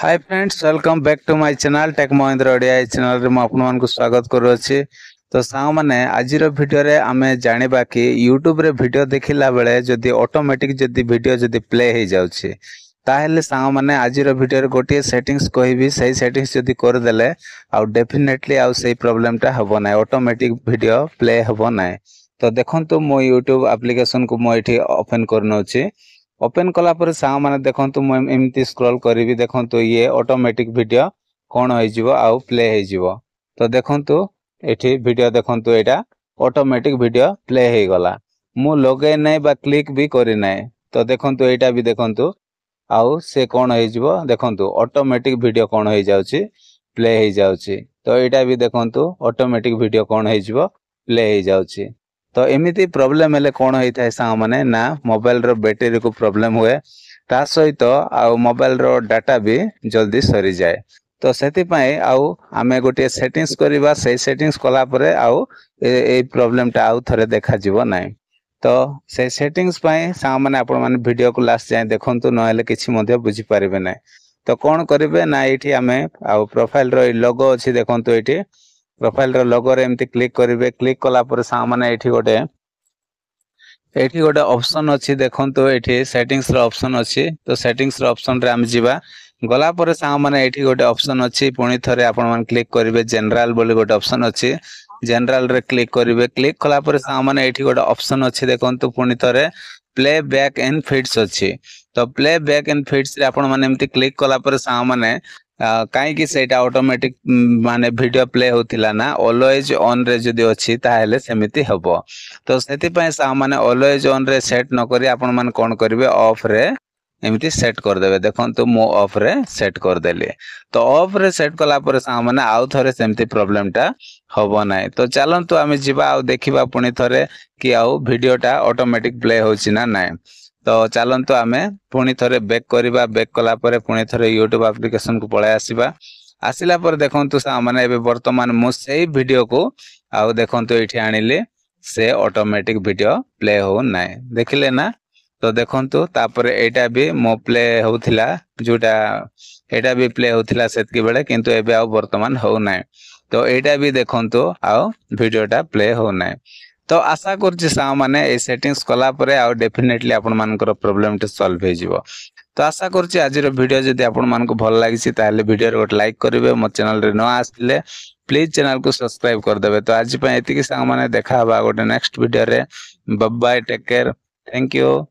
Hi friends welcome back to my channel tech Mahindra Odia channel रे आपन को स्वागत करूँगी। तो सांग मैंने आज भिडियो रे आमे जानिबा कि यूट्यूब रे वीडियो देखिला बेले जदि ऑटोमेटिक जदि वीडियो जदि प्ले हो जाउछि ताहेले सांग मैंने आज भिडियो रे गोटे सेटिंग्स कहबी सही सेटिंग्स जदि कर देले आ डेफिनेटली आ सही प्रॉब्लम टा हबो ना ऑटोमेटिक वीडियो प्ले हबो ना। तो देखंतु मो यूट्यूब एप्लीकेशन को मो एठी ओपन करनोछि। ओपन कला पर सांग माने देखंतु म एमती स्क्रॉल करिवि देखंतु ये ऑटोमेटिक वीडियो कोन होई जिवो आउ प्ले होई जिवो। तो देखंतु एठी वीडियो देखंतु एटा ऑटोमेटिक वीडियो प्ले होई गला। मु लगे नै बा क्लिक भी करि नै। तो देखंतु एटा भी देखंतु आउ से कोन होई जिवो देखंतु ऑटोमेटिक वीडियो कोन होई जाउछि प्ले होई जाउछि। तो एटा भी देखंतु ऑटोमेटिक वीडियो कोन होई जिवो प्ले होई जाउछि। तो एमिति प्रॉब्लम हेले कोन होई थाए सांग माने ना मोबाइल रो बैटरी को प्रॉब्लम हुए ता सहित आ मोबाइल रो डाटा भी जल्दी सरी जाए। तो सेति पय आउ आमे गोटे सेटिंग्स करिबा से सेटिंग्स कला परे आउ ए प्रॉब्लम ता आउ थरे देखा जिवो नै। तो से सेटिंग्स पय सांग माने आपण माने वीडियो को लास्ट जाय देखंतु न हेले किछि मध्ये बुझी पारिबे नै। तो कोन करिवे ना एठी आमे आउ प्रोफाइल रो लोगो अछि देखंतु एठी प्रोफाइल रो लोगो रे एमती क्लिक करिवे। क्लिक कला पर सांग माने एठी गोटे ऑप्शन अछि देखंतु एठी सेटिंग्स रो ऑप्शन अछि। तो सेटिंग्स रो ऑप्शन रे हम जिबा गला पर सांग माने एठी गोटे ऑप्शन अछि पुणी थरे आपण मान क्लिक करिवे जनरल बोली गोटे ऑप्शन अछि। जनरल रे क्लिक करिवे। क्लिक कला पर सांग माने एठी गोटे ऑप्शन अछि देखंतु पुणी थरे प्ले बैक इन फीड्स अछि। तो प्ले बैक इन फीड्स रे आपण माने एमती क्लिक कला पर सांग माने काई कि सेटा ऑटोमेटिक माने वीडियो प्ले होतिला ना ऑलवेज ऑन रे जदी अछि ताहेले सेमिति हबो। तो सेति पय सांग माने ऑलवेज ऑन रे सेट न करी आपण माने कोन करिवे ऑफ रे एमिति सेट कर देबे। देखंतु मो ऑफ रे सेट कर देले। तो ऑफ रे सेट कला पर सांग माने आउ थरे सेमिति प्रॉब्लम टा हबो नै। तो चलंतु आमे जिबा आ देखिबा पुणी थरे कि आउ वीडियो टा ऑटोमेटिक प्ले होछि ना नै। तो चलंतु आमे पुणी थरे बैक करिबा। बैक कला पर पुणी थरे यूट्यूब एप्लीकेशन को पळे आसीबा। आसिला पर देखंतु सांग माने एबे वर्तमान मो सेही वीडियो को आउ देखंतु एठी आनिले से ऑटोमेटिक वीडियो प्ले हो नै देखिले ना। तो देखंतु तापर एटा भी मो प्ले होथिला जोटा एटा भी प्ले होथिला सेतकी बेले किंतु एबे आ वर्तमान हो नै। तो एटा भी देखंतु आ वीडियोटा प्ले हो नै। तो आशा करछि सांग माने ए सेटिंग्स कला परे आ डेफिनेटली आपण मानकर प्रॉब्लम टे सॉल्व हे जिवो। तो आशा करछि आज रो वीडियो जदि आपण मान को भल लागिछि ताले वीडियो रे गोटे लाइक करिवे। मो चैनल रे न आसिले प्लीज चैनल को सब्सक्राइब कर देबे। तो आज पय एतिकी सांग माने देखा बा गोटे नेक्स्ट वीडियो रे। Bye bye take care thank you.